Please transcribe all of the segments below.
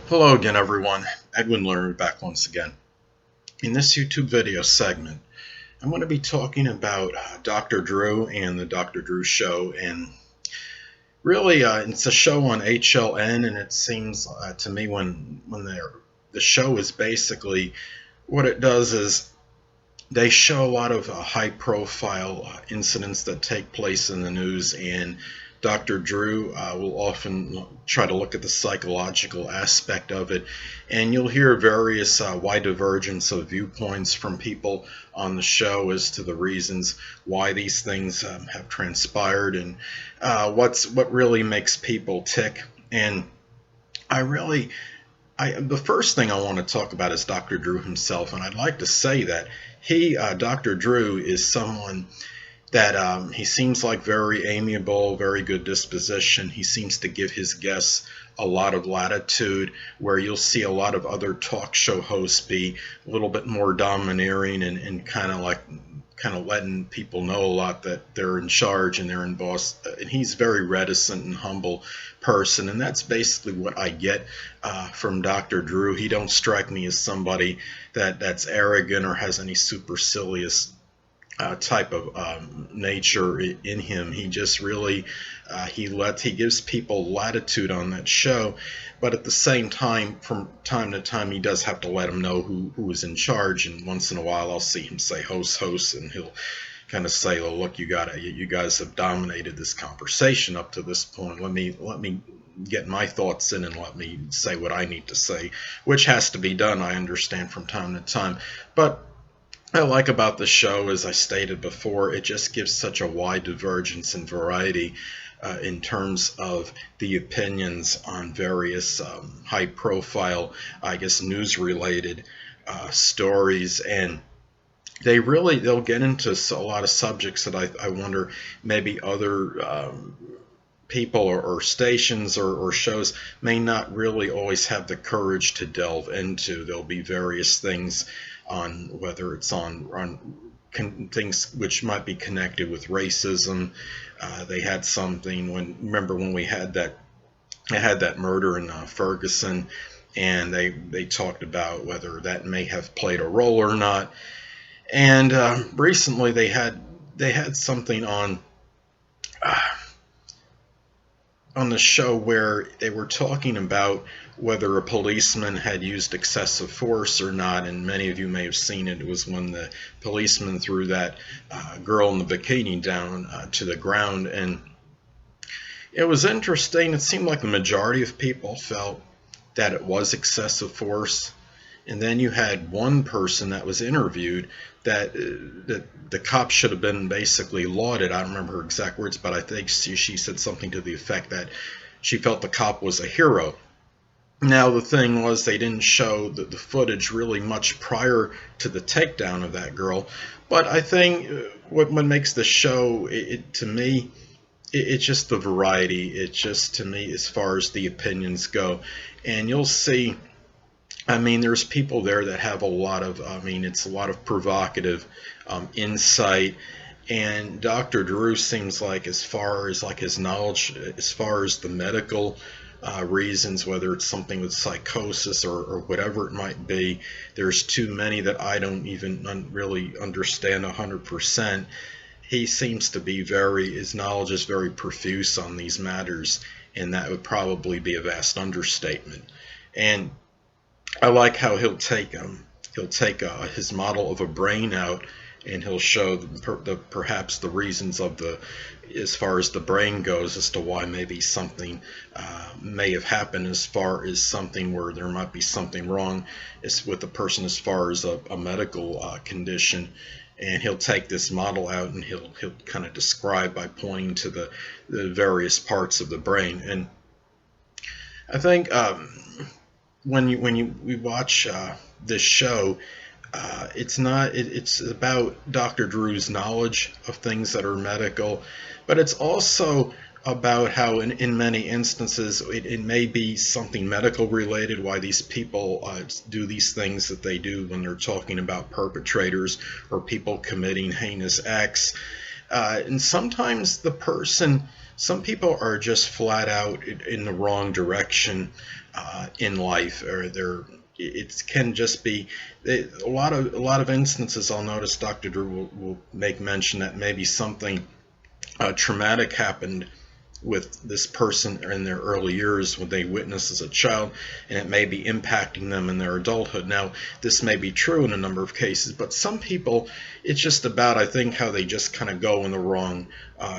Hello again, everyone. Edwin Learnard back once again. In this YouTube video segment, I'm going to be talking about Dr. Drew and the Dr. Drew Show. And really, it's a show on HLN, and it seems to me when the show is basically what it does is they show a lot of high-profile incidents that take place in the news, and Dr. Drew will often try to look at the psychological aspect of it, and you'll hear various wide divergence of viewpoints from people on the show as to the reasons why these things have transpired and what really makes people tick. And the first thing I want to talk about is Dr. Drew himself, and I'd like to say that Dr. Drew, is someone that he seems like very amiable, very good disposition. He seems to give his guests a lot of latitude, where you'll see a lot of other talk show hosts be a little bit more domineering and kind of letting people know a lot that they're in charge and they're in boss. And he's a very reticent and humble person, and that's basically what I get from Dr. Drew. He don't strike me as somebody that's arrogant or has any supercilious type of nature in him. He just really he gives people latitude on that show, but at the same time, from time to time, he does have to let them know who is in charge. And once in a while, I'll see him say host, and he'll kind of say, "Well, look, you guys have dominated this conversation up to this point. Let me get my thoughts in and let me say what I need to say," which has to be done, I understand, from time to time. But I like about the show, as I stated before, it just gives such a wide divergence and variety in terms of the opinions on various high-profile, I guess, news-related stories. And they'll get into a lot of subjects that I wonder maybe other people or stations or shows may not really always have the courage to delve into. There'll be various things on whether it's on things which might be connected with racism. They had something remember when we had that murder in Ferguson, and they talked about whether that may have played a role or not. And recently they had something on the show where they were talking about whether a policeman had used excessive force or not, and many of you may have seen it. It was when the policeman threw that girl in the bikini down to the ground, and it was interesting. It seemed like the majority of people felt that it was excessive force. And then you had one person that was interviewed that the cop should have been basically lauded. I don't remember her exact words, but I think she said something to the effect that she felt the cop was a hero. Now, the thing was, they didn't show the footage really much prior to the takedown of that girl. But I think what makes the show, to me, it's just the variety. It's just, to me, as far as the opinions go. And you'll see, I mean, there's people there that have it's a lot of provocative insight. And Dr. Drew seems like, as far as like his knowledge, as far as the medical reasons, whether it's something with psychosis or whatever it might be, there's too many that I don't even really understand 100%. He seems to be his knowledge is very profuse on these matters, and that would probably be a vast understatement. And I like how he'll take his model of a brain out, and he'll show perhaps the reasons as far as the brain goes, as to why maybe something may have happened, as far as something where there might be something wrong with the person as far as a medical condition. And he'll take this model out, and he'll kind of describe by pointing to the various parts of the brain. And I think when we watch this show, it's about Dr. Drew's knowledge of things that are medical, but it's also about how in many instances it may be something medical related, why these people do these things that they do when they're talking about perpetrators or people committing heinous acts. And sometimes the person some people are just flat out in the wrong direction in life, or it can just be a lot of instances. I'll notice Dr. Drew will make mention that maybe something traumatic happened with this person in their early years when they witnessed as a child, and it may be impacting them in their adulthood. Now, this may be true in a number of cases, but some people, it's just about, I think, how they just kind of go in the wrong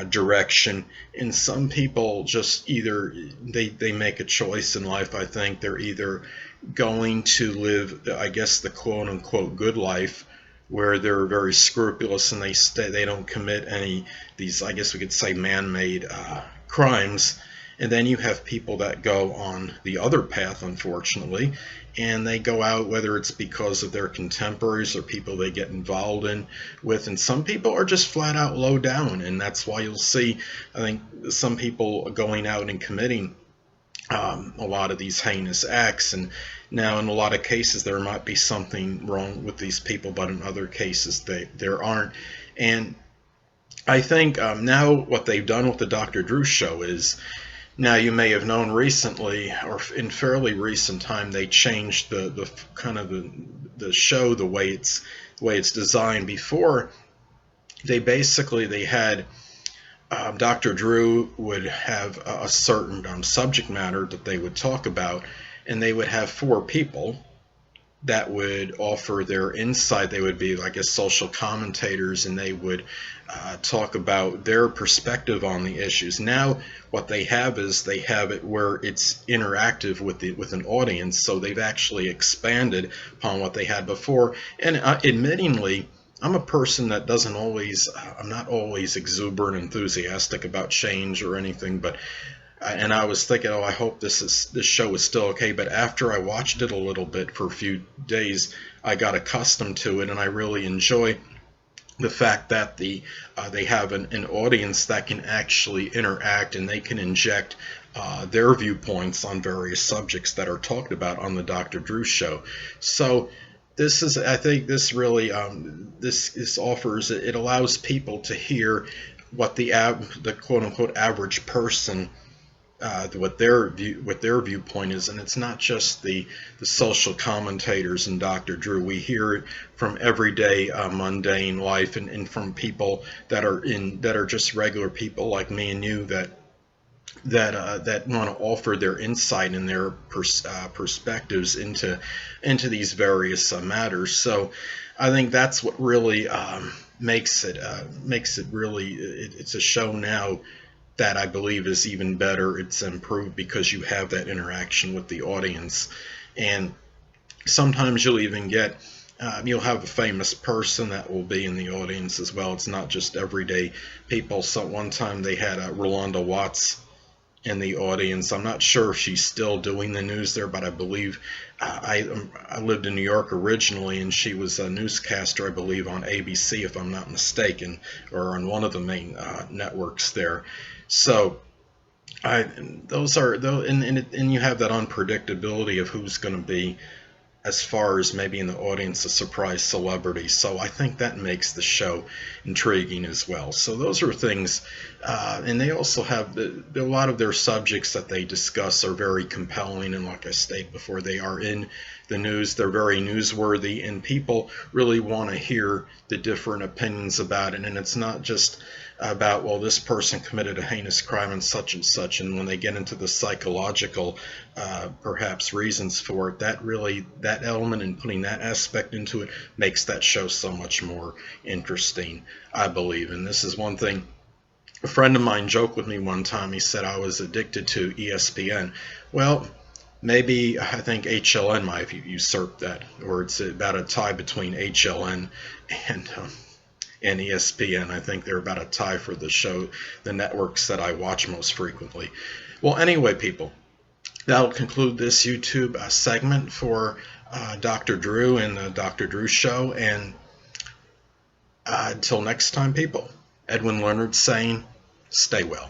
direction. And some people just either, they make a choice in life. I think they're either going to live, I guess, the quote unquote good life, where they're very scrupulous and they don't commit any these, I guess we could say, man-made crimes. And then you have people that go on the other path, unfortunately, and they go out, whether it's because of their contemporaries or people they get involved in with, and some people are just flat out low down, and that's why you'll see, I think, some people going out and committing a lot of these heinous acts. And now in a lot of cases there might be something wrong with these people, but in other cases there aren't. And I think now what they've done with the Dr. Drew show is, now you may have known recently, or in fairly recent time, they changed the kind of the show, the way it's designed. Before, they had Dr. Drew would have a certain subject matter that they would talk about, and they would have 4 people that would offer their insight. They would be, I guess, social commentators, and they would talk about their perspective on the issues. Now what they have is they have it where it's interactive with an audience, so they've actually expanded upon what they had before. And admittingly, I'm a person that doesn't always, I'm not always exuberant, enthusiastic about change or anything, but and I was thinking, oh, I hope this show is still okay. But after I watched it a little bit for a few days, I got accustomed to it, and I really enjoy the fact that they have an audience that can actually interact, and they can inject their viewpoints on various subjects that are talked about on the Dr. Drew show. So this is, I think, this really this offers, it allows people to hear what the quote unquote average person, what their viewpoint is. And it's not just the social commentators and Dr. Drew. We hear it from everyday mundane life, and from people that are just regular people like me and you, that want to offer their insight and their perspectives into these various matters. So I think that's what really makes it really, it's a show now that I believe is even better. It's improved because you have that interaction with the audience. And sometimes you'll even get you'll have a famous person that will be in the audience as well. It's not just everyday people. So one time they had Rolanda Watts in the audience. I'm not sure if she's still doing the news there, but I believe I lived in New York originally, and she was a newscaster, I believe, on ABC, if I'm not mistaken, or on one of the main networks there. So those are, and you have that unpredictability of who's going to be, as far as maybe in the audience, a surprise celebrity. So I think that makes the show intriguing as well. So those are things, and they also have a lot of their subjects that they discuss are very compelling, and like I stated before, they are in the news. They're very newsworthy, and people really want to hear the different opinions about it. And it's not just about, well, this person committed a heinous crime and such, and when they get into the psychological perhaps reasons for it, that element and putting that aspect into it makes that show so much more interesting, I believe. And this is one thing a friend of mine joked with me one time. He said I was addicted to ESPN. Well, maybe I think HLN might have usurped that, or it's about a tie between HLN and ESPN. I think they're about a tie for the networks that I watch most frequently. Well, anyway, people, that'll conclude this YouTube segment for Dr. Drew and the Dr. Drew show. And until next time, people, Edwin Learnard saying, stay well.